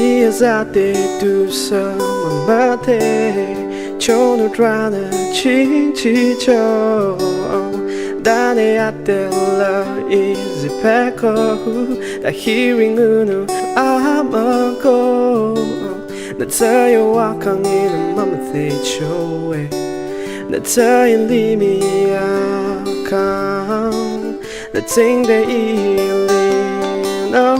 Iazate tu samamate Chono drana chinchi cho Dane atella easy peko Da hearing unu amako Na tayo wakang ina mamathe choe Na tayo limi akang Na ting de ilin oh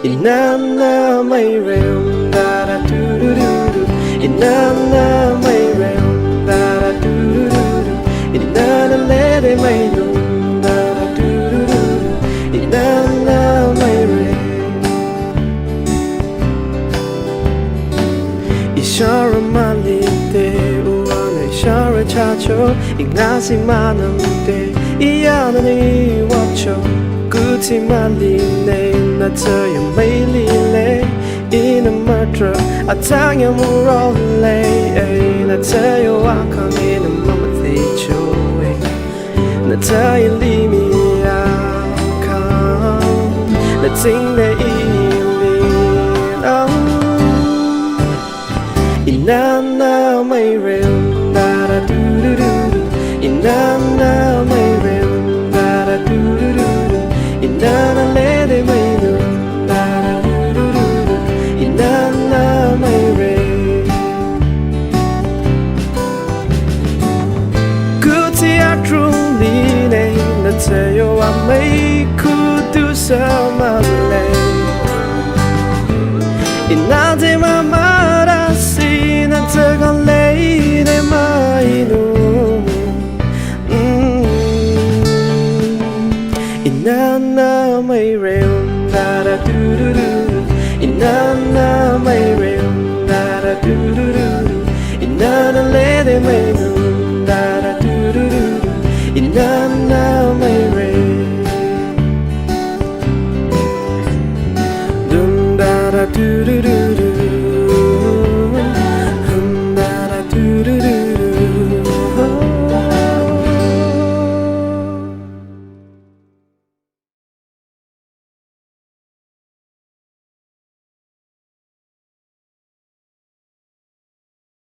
Inanna may realm da da do do do do. Inanna may realm da da do do do do. Inanna lady may do da da do do do do. Inanna may realm. Ishara malite uwana ishara chacho Ignasi manamte iyana ni wacho Guti maline na tayo may lile Ina matra at tanya murole Na tayo akang ina mamatay choe Na tayo limi akang Na ting na ilin Inanna may realm da da do do do do Inanna may realm da da do do do Inanna lady may do da da do do do do Inanna may rain Kuti atruli na tayo may kudu sa malay Inade mamarasi na tagang lady mainum Inanna may realm da da do do do. Inanna may realm da da do do do do. Inanna lady may do da da do do do. Inanna